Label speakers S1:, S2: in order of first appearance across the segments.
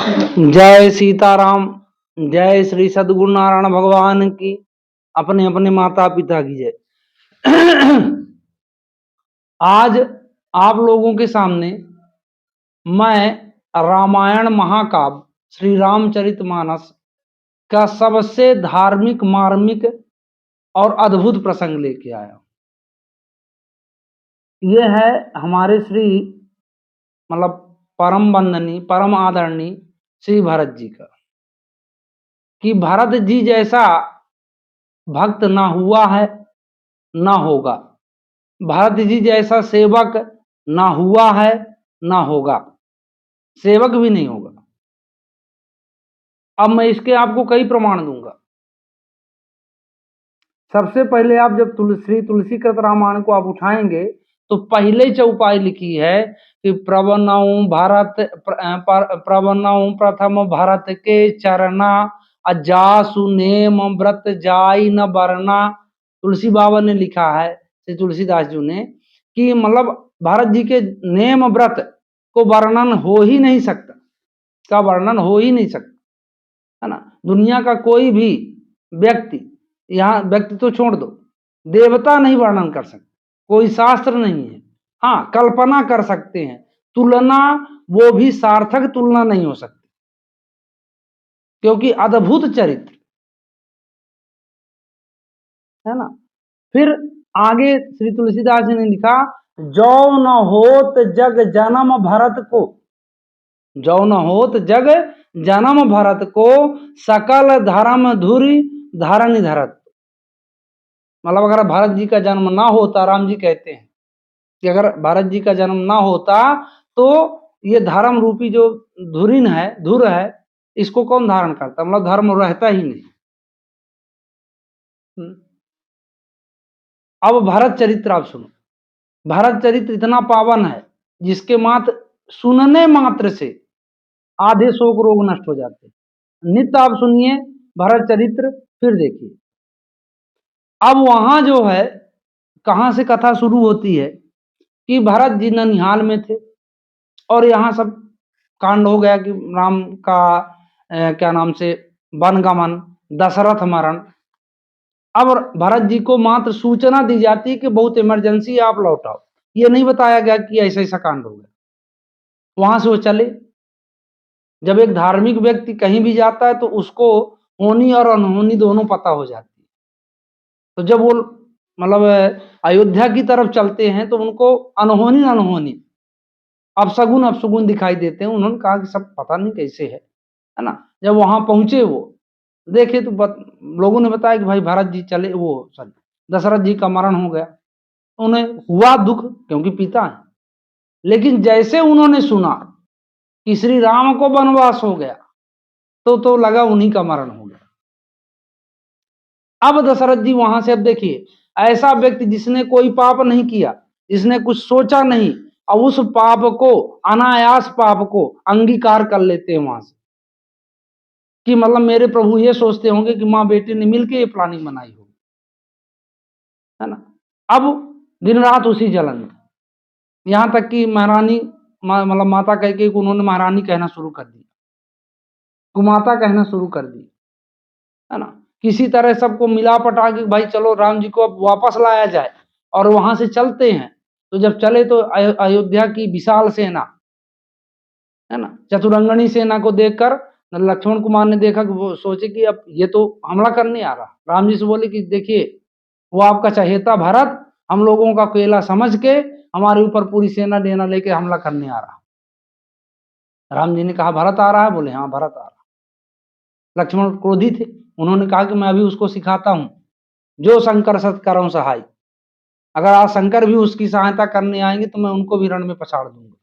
S1: जय सीताराम। जय श्री सद्गुरु नारायण भगवान की। अपने अपने माता पिता की जय। आज आप लोगों के सामने मैं रामायण महाकाव्य श्री रामचरितमानस का सबसे धार्मिक, मार्मिक और अद्भुत प्रसंग लेके आया। ये है हमारे श्री मतलब परम वंदनीय, परम आदरणीय श्री भरत जी का, कि भरत जी जैसा भक्त ना हुआ है ना होगा। भरत जी जैसा सेवक ना हुआ है ना होगा, सेवक भी नहीं होगा। अब मैं इसके आपको कई प्रमाण दूंगा। सबसे पहले आप जब श्री तुलसीकृत रामायण को आप उठाएंगे तो पहले चौपाई लिखी है कि प्रवनऊ भारत प्रवनऊ प्रथम भरत के चरना अजासु नेम व्रत जाई न बरना। तुलसी बाबा ने लिखा है, श्री तुलसीदास जी ने, कि मतलब भारत जी के नेम व्रत को वर्णन हो ही नहीं सकता, का वर्णन हो ही नहीं सकता, है ना। दुनिया का कोई भी व्यक्ति, यहाँ व्यक्ति तो छोड़ दो, देवता नहीं वर्णन कर सकते, कोई शास्त्र नहीं है। हाँ, कल्पना कर सकते हैं, तुलना वो भी सार्थक तुलना नहीं हो सकती, क्योंकि अद्भुत चरित्र है ना। फिर आगे श्री तुलसीदास जी ने लिखा, जौ न होत जग जन्म भरत को, जौ न होत जग जन्म भरत को, सकल धर्म धुरी धारण धरत। मतलब अगर भरत जी का जन्म ना होता, राम जी कहते हैं कि अगर भरत जी का जन्म ना होता तो ये धर्म रूपी जो धुरीन है, धुर है, इसको कौन धारण करता, मतलब धर्म रहता ही नहीं। अब भरत चरित्र आप सुनो। भरत चरित्र इतना पावन है जिसके मात्र सुनने मात्र से आधे शोक रोग नष्ट हो जाते हैं। नित्य आप सुनिए भरत चरित्र, फिर देखिए। अब वहां जो है, कहां से कथा शुरू होती है कि भरत जी ननिहाल में थे और यहाँ सब कांड हो गया कि राम का क्या नाम से वनगमन, दशरथ मरण। अब भरत जी को मात्र सूचना दी जाती है कि बहुत इमरजेंसी, आप लौटाओ। ये नहीं बताया गया कि ऐसा ऐसा कांड हो गया। वहां से वो चले। जब एक धार्मिक व्यक्ति कहीं भी जाता है तो उसको होनी और अनहोनी दोनों पता हो जाती है। तो जब वो मतलब अयोध्या की तरफ चलते हैं तो उनको अनहोनी अनहोनी, अपशगुन अपशगुन दिखाई देते हैं। उन्होंने कहा कि सब पता नहीं कैसे है ना। जब वहां पहुंचे, वो देखे तो लोगों ने बताया कि भाई भरत जी चले, वो सॉरी दशरथ जी का मरण हो गया। उन्हें हुआ दुख, क्योंकि पिता है। लेकिन जैसे उन्होंने सुना कि श्री राम को वनवास हो गया तो लगा उन्हीं का मरण हो गया। अब दशरथ जी वहां से, अब देखिए, ऐसा व्यक्ति जिसने कोई पाप नहीं किया, जिसने कुछ सोचा नहीं, और उस पाप को, अनायास पाप को अंगीकार कर लेते हैं वहां से, कि मतलब मेरे प्रभु ये सोचते होंगे कि माँ बेटे ने मिलकर ये प्लानिंग बनाई होगी, है ना। अब दिन रात उसी जलन में, यहां तक कि महारानी, मतलब माता कह के उन्होंने महारानी कहना शुरू कर दी, कुमाता कहना शुरू कर दी, है ना। किसी तरह सबको मिला पटा के भाई चलो राम जी को अब वापस लाया जाए, और वहां से चलते हैं। तो जब चले तो अयोध्या की विशाल सेना, है ना, चतुरंगनी सेना को देखकर लक्ष्मण कुमार ने देखा कि वो सोचे कि अब ये तो हमला करने आ रहा। राम जी से बोले कि देखिए, वो आपका चहेता भरत हम लोगों का अकेला समझ के हमारे ऊपर पूरी सेना देना लेके हमला करने आ रहा। राम जी ने कहा भरत आ रहा है? बोले हाँ भरत आ रहा। लक्ष्मण क्रोधी थे, उन्होंने कहा कि मैं अभी उसको सिखाता हूं, जो शंकर सत करो सहाय। अगर आज शंकर भी उसकी सहायता करने आएंगे तो मैं उनको भी रण में पछाड़ दूंगा।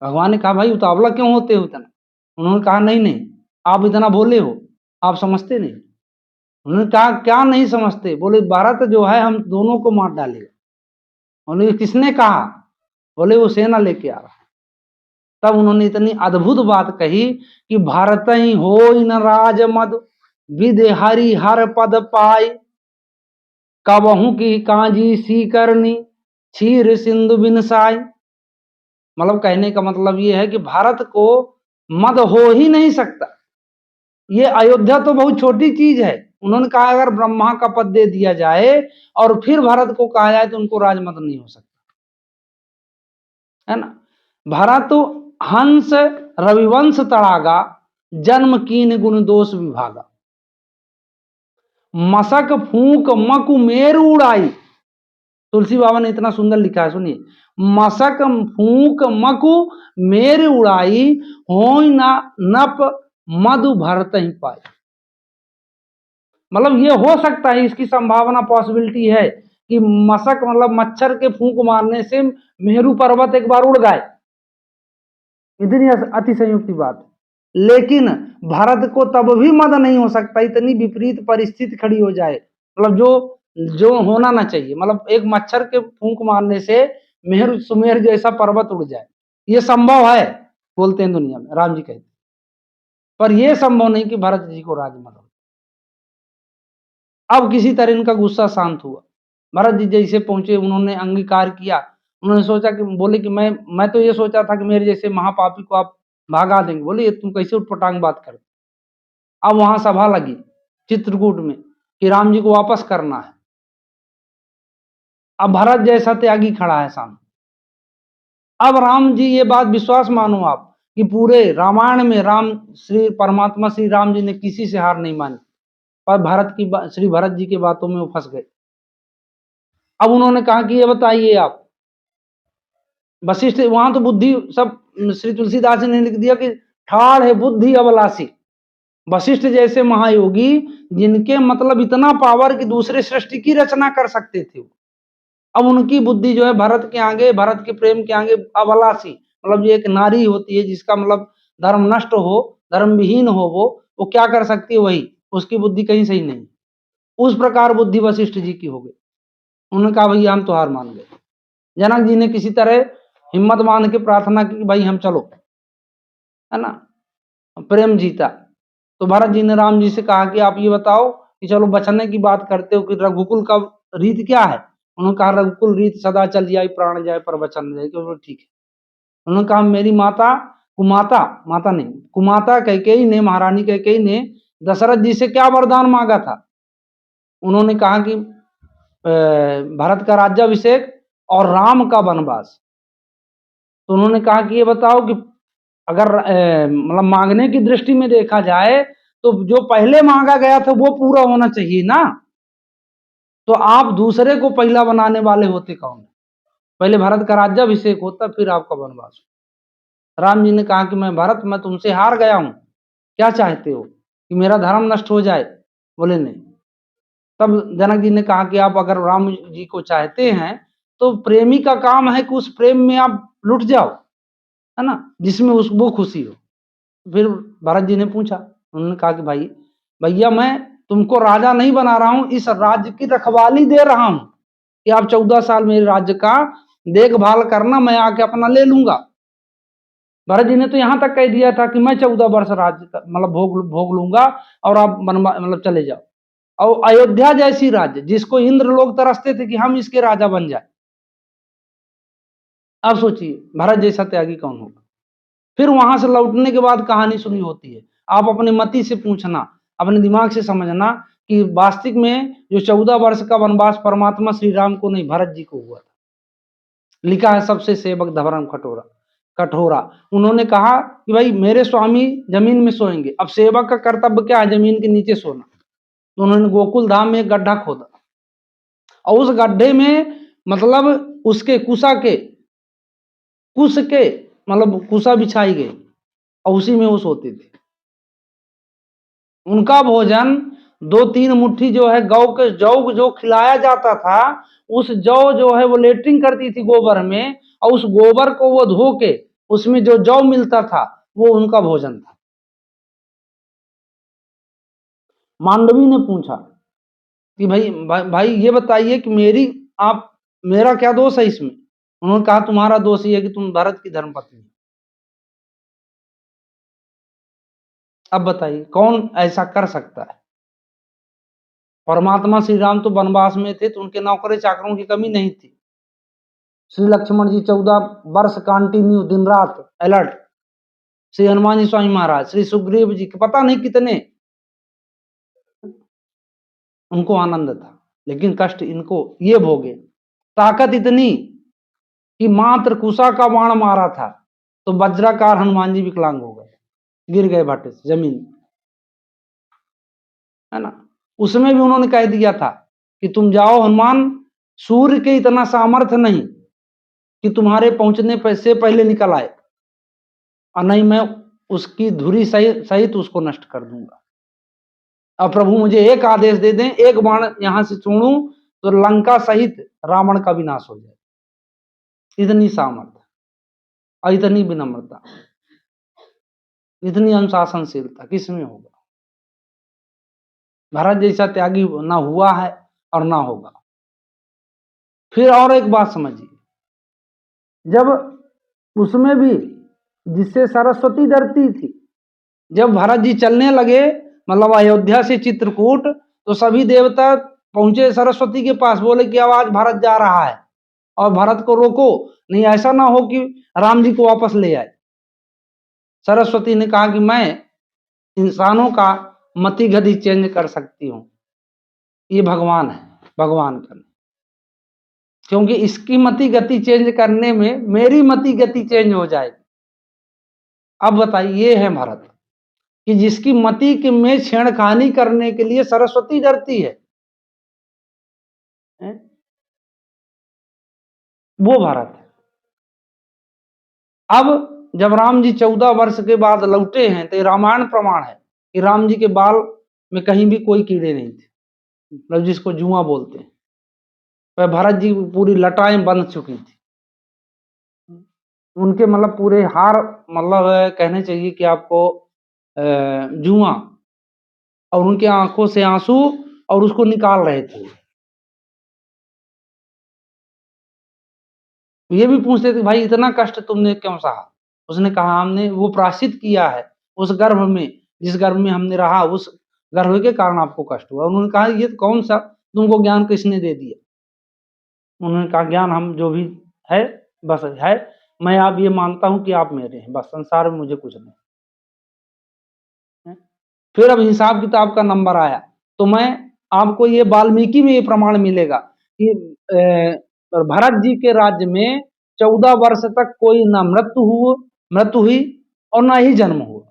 S1: भगवान ने कहा भाई उतावला क्यों होते हो इतना? उन्होंने कहा नहीं नहीं, आप इतना बोले हो, आप समझते नहीं। उन्होंने कहा क्या नहीं समझते? बोले भारत जो है हम दोनों को मार डालेगा। बोले किसने कहा? बोले वो सेना लेके आ रहा है। तब उन्होंने इतनी अद्भुत बात कही कि भारत ही हो न राज मद, विदे हरि हर पद पाई, कबहू की कांजी सी करनी, क्षीर सिंधु बिन साई। मतलब कहने का मतलब ये है कि भारत को मद हो ही नहीं सकता। ये अयोध्या तो बहुत छोटी चीज है। उन्होंने कहा अगर ब्रह्मा का पद दे दिया जाए और फिर भरत को कहा जाए तो उनको राजमद नहीं हो सकता, है ना। भरत हंस रविवंश तड़ागा, जन्म कीन गुण दोष विभागा। मसक फूक मकु मेरु उड़ाई। तुलसी बाबा ने इतना सुंदर लिखा है, सुनिए। मसक फूक मकु मेरु उड़ाई, होई ना नप मधु भरत ही पाई। मतलब ये हो सकता है, इसकी संभावना पॉसिबिलिटी है कि मशक मतलब मच्छर के फूंक मारने से मेरू पर्वत एक बार उड़ गए, इतनी अति संयुक्ति बात है। लेकिन भारत को तब भी मद नहीं हो सकता, इतनी विपरीत परिस्थिति खड़ी हो जाए, मतलब जो जो होना ना चाहिए, मतलब एक मच्छर के फूंक मारने से मेहर सुमेर जैसा पर्वत उड़ जाए, ये संभव है बोलते हैं दुनिया में, राम जी कहते, पर यह संभव नहीं कि भरत जी को राजमद हो। अब किसी तरह इनका गुस्सा शांत हुआ। भरत जी जैसे पहुंचे, उन्होंने अंगीकार किया। उन्होंने सोचा कि बोले कि मैं तो ये सोचा था कि मेरे जैसे महापापी को आप भागा देंगे। बोले ये तुम कैसे उठपटांग बात कर। अब वहां सभा लगी चित्रकूट में कि राम जी को वापस करना है। अब भरत जैसा त्यागी खड़ा है सामने। अब राम जी, ये बात विश्वास मानो आप कि पूरे रामायण में राम श्री परमात्मा श्री राम जी ने किसी से हार नहीं मानी, पर श्री भरत जी की बातों में वो फंस गए। अब उन्होंने कहा कि ये बताइए आप, वशिष्ठ वहां तो बुद्धि सब श्री तुलसीदास जी ने लिख दिया कि ठाड़ है बुद्धि अबलासी। वशिष्ठ जैसे महायोगी जिनके मतलब इतना पावर कि दूसरे सृष्टि की रचना कर सकते थे, अब उनकी बुद्धि जो है भरत के आगे, भरत के प्रेम के आगे अबलासी, मतलब ये एक नारी होती है जिसका मतलब धर्म नष्ट हो, धर्म विहीन हो, वो क्या कर सकती है, वही उसकी बुद्धि कहीं सही नहीं। उस प्रकार बुद्धि वशिष्ठ जी की हो गई। उन्होंने कहा भैया हम तो हार मान गए। जनक जी ने किसी तरह हिम्मत मान के प्रार्थना की कि भाई हम चलो, है ना, प्रेम जीता। तो भरत जी ने राम जी से कहा कि आप ये बताओ कि चलो बचने की बात करते हो कि रघुकुल का रीत क्या है। उन्होंने कहा रघुकुल रीत सदा चल जाए प्राण जाए पर वचन जाए। तो ठीक है। उन्होंने कहा मेरी माता कुमाता, माता नहीं कुमाता कैकेयी ने, महारानी कैकेयी ने दशरथ जी से क्या वरदान मांगा था। उन्होंने कहा कि भरत का राज्याभिषेक और राम का वनवास। तो उन्होंने कहा कि ये बताओ कि अगर मतलब मांगने की दृष्टि में देखा जाए तो जो पहले मांगा गया था वो पूरा होना चाहिए ना, तो आप दूसरे को पहला बनाने वाले होते कौन। पहले भरत का राज्याभिषेक होता फिर आपका वनवास। राम जी ने कहा कि मैं भरत, मैं तुमसे हार गया हूं, क्या चाहते हो कि मेरा धर्म नष्ट हो जाए। बोले नहीं। तब जनक जी ने कहा कि आप अगर राम जी को चाहते हैं तो प्रेमी का काम है कि उस प्रेम में आप लुट जाओ, है ना, जिसमें उस वो खुशी हो। फिर भरत जी ने पूछा, उन्होंने कहा कि भाई भैया मैं तुमको राजा नहीं बना रहा हूं, इस राज्य की रखवाली दे रहा हूं कि आप 14 साल मेरे राज्य का देखभाल करना, मैं आके अपना ले लूंगा। भरत जी ने तो यहां तक कह दिया था कि मैं 14 वर्ष राज्य मतलब भोग लूंगा और आप मतलब चले जाओ। और अयोध्या जैसी राज्य जिसको इंद्र लोग तरसते थे कि हम इसके राजा बन जाए, अब सोचिए भरत जैसा त्यागी कौन होगा। फिर वहां से लौटने के बाद कहानी सुनी होती है। आप अपने मति से पूछना, अपने दिमाग से समझना कि वास्तविक में जो 14 वर्ष का वनवास परमात्मा श्री राम को नहीं भरत जी को हुआ था। लिखा है सबसे सेवक धर्म कटोरा कठोरा। उन्होंने कहा कि भाई मेरे स्वामी जमीन में सोएंगे, अब सेवक का कर्तव्य क्या है, जमीन के नीचे सोना। तो उन्होंने गोकुल धाम में एक गड्ढा खोदा और उस गड्ढे में मतलब उसके कुश के मतलब कुशा बिछाई गई और उसी में वो सोते थे। उनका भोजन 2-3 मुट्ठी जो है गौ के जौ जो खिलाया जाता था, उस जौ जो है वो लेटरिंग करती थी गोबर में, और उस गोबर को वो धो के उसमें जो जौ मिलता था वो उनका भोजन था। मांडवी ने पूछा कि भाई ये बताइए कि मेरा क्या दोष है इसमें। उन्होंने कहा तुम्हारा दोष ये है कि तुम भरत की धर्मपत्नी। अब बताइए कौन ऐसा कर सकता है। परमात्मा श्री राम तो वनवास में थे तो उनके नौकरे चाकरों की कमी नहीं थी। श्री लक्ष्मण जी 14 वर्ष कंटिन्यू दिन रात अलर्ट, श्री हनुमान जी स्वामी महाराज, श्री सुग्रीव जी के पता नहीं कितने उनको आनंद था, लेकिन कष्ट इनको ये भोगे। ताकत इतनी कि मात्र कुशा का बाण मारा था तो वज्राकार हनुमान जी विकलांग हो गए, गिर गए भाटे से जमीन, है ना। उसमें भी उन्होंने कह दिया था कि तुम जाओ हनुमान, सूर्य के इतना सामर्थ्य नहीं कि तुम्हारे पहुंचने से पहले निकल आए, और नहीं मैं उसकी धुरी सहित उसको नष्ट कर दूंगा। अब प्रभु मुझे एक आदेश दे दें, एक बाण यहां से छोड़ूं तो लंका सहित रावण का विनाश हो जाए। इतनी सामर्थ्य और इतनी विनम्रता, इतनी अनुशासनशीलता किसमें होगा? भरत जैसा त्यागी ना हुआ है और ना होगा। फिर और एक बात समझिए, जब उसमें भी जिससे सरस्वती डरती थी, जब भरत जी चलने लगे मतलब अयोध्या से चित्रकूट, तो सभी देवता पहुंचे सरस्वती के पास, बोले कि अब आज भरत जा रहा है और भरत को रोको, नहीं ऐसा ना हो कि राम जी को वापस ले आए। सरस्वती ने कहा कि मैं इंसानों का मति गति चेंज कर सकती हूँ, ये भगवान है, भगवान का, क्योंकि इसकी मति गति चेंज करने में मेरी मति गति चेंज हो जाएगी। अब बताइए, ये है भरत कि जिसकी मति के में छेड़खानी करने के लिए सरस्वती डरती है, वो भरत है। अब जब राम जी 14 वर्ष के बाद लौटे हैं तो रामायण प्रमाण है कि राम जी के बाल में कहीं भी कोई कीड़े नहीं थे, मतलब जिसको जुआ बोलते हैं। वह भरत जी पूरी लटाएं बंध चुकी थी उनके, मतलब पूरे हार, मतलब कहने चाहिए कि आपको जुआ, और उनके आंखों से आंसू, और उसको निकाल रहे थे। ये भी पूछते थे भाई इतना कष्ट तुमने क्यों सहा? उसने कहा हमने वो प्रायश्चित किया है उस गर्भ में, जिस गर्भ में हमने रहा उस गर्भ के कारण आपको कष्ट हुआ। उन्होंने कहा ये कौन सा तुमको ज्ञान किसने दे दिया? उन्होंने कहा ज्ञान हम जो भी है बस है, मैं आप ये मानता हूं कि आप मेरे हैं, बस संसार में मुझे कुछ नहीं। फिर अब हिसाब किताब का नंबर आया तो मैं आपको ये वाल्मीकि में ये प्रमाण मिलेगा कि भरत जी के राज्य में 14 वर्ष तक कोई ना मृत्यु हुई और ना ही जन्म हुआ।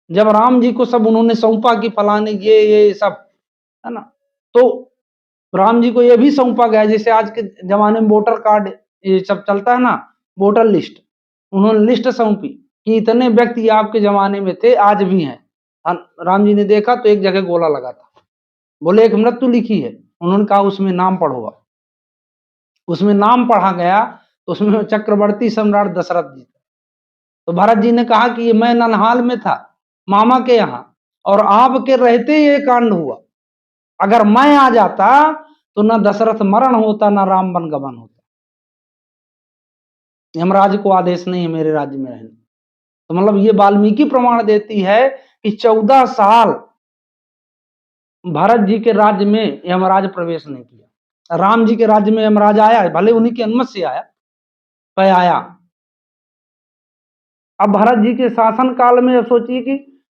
S1: जब राम जी को सब उन्होंने सौंपा कि फलाने ये सब, है ना, तो राम जी को ये भी सौंपा गया, जैसे आज के जमाने में वोटर कार्ड ये सब चलता है ना, वोटर लिस्ट, उन्होंने लिस्ट सौंपी कि इतने व्यक्ति आपके जमाने में थे, आज भी हैं। राम जी ने देखा तो एक जगह गोला लगा था, बोले एक मृत्यु लिखी है, उन्होंने कहा उसमें नाम पढ़ो। उसमें नाम पढ़ा गया तो उसमें चक्रवर्ती सम्राट दशरथ जी थे। तो भरत जी ने कहा कि ये मैं ननहाल में था मामा के यहाँ, और आपके रहते ये कांड हुआ, अगर मैं आ जाता तो ना दशरथ मरण होता ना राम वन गमन होता। यमराज को आदेश नहीं है मेरे राज्य में रहने। तो मतलब ये वाल्मीकि प्रमाण देती है कि 14 साल भरत जी के राज्य में यमराज प्रवेश नहीं किया। राम जी के राज्य में यमराज आया, भले उन्हीं की अनुमति से आया, पर आया। अब भरत जी के शासन काल में सोचिए कि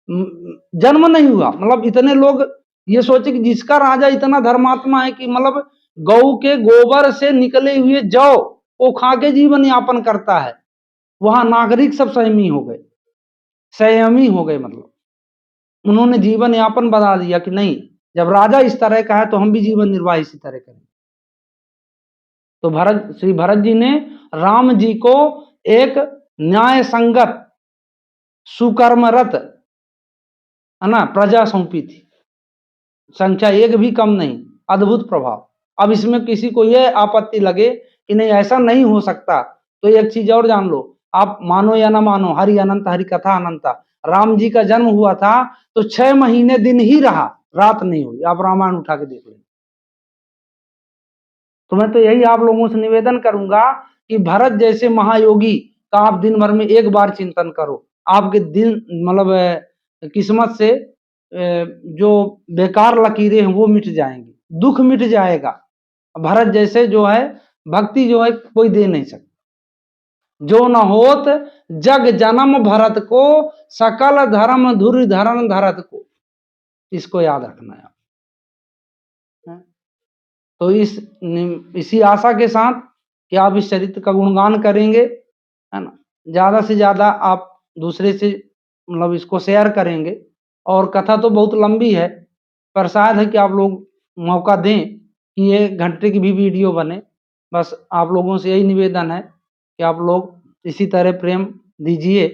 S1: जन्म नहीं हुआ, मतलब इतने लोग ये सोचे कि जिसका राजा इतना धर्मात्मा है कि मतलब गौ के गोबर से निकले हुए जौ वो खा के जीवन यापन करता है, वहां नागरिक सब संयमी हो गए, संयमी हो गए, मतलब उन्होंने जीवन यापन बना दिया कि नहीं, जब राजा इस तरह का है तो हम भी जीवन निर्वाह इसी तरह करें। तो श्री भरत जी ने राम जी को एक न्याय संगत सुकर्मरत, है ना, प्रजा सौंपी थी, संख्या एक भी कम नहीं, अद्भुत प्रभाव। अब इसमें किसी को यह आपत्ति लगे कि नहीं ऐसा नहीं हो सकता, तो एक चीज और जान लो, आप मानो या ना मानो, हरि अनंत हरि कथा अनंता, राम जी का जन्म हुआ था तो 6 महीने दिन ही रहा, रात नहीं हुई। आप रामायण उठा के देख लें। तो मैं तो यही आप लोगों से निवेदन करूंगा कि भरत जैसे महायोगी का आप दिन भर में एक बार चिंतन करो, आपके दिन मतलब किस्मत से जो बेकार लकीरें हैं वो मिट जाएंगी, दुख मिट जाएगा। भरत जैसे जो है भक्ति जो है कोई दे नहीं सकता। जो न होत जग जन्म भरत को, सकल धर्म धुरि धरन धरत को। इसको याद रखना है। तो इसी आशा के साथ कि आप इस चरित्र का गुणगान करेंगे, है ना, ज्यादा से ज्यादा आप दूसरे से मतलब इसको शेयर करेंगे। और कथा तो बहुत लंबी है, पर शायद है कि आप लोग मौका दें कि ये घंटे की भी वीडियो बने। बस आप लोगों से यही निवेदन है कि आप लोग इसी तरह प्रेम दीजिए,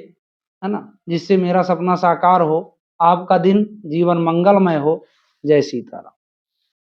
S1: है ना, जिससे मेरा सपना साकार हो, आपका दिन जीवन मंगलमय हो। जय सीताराम।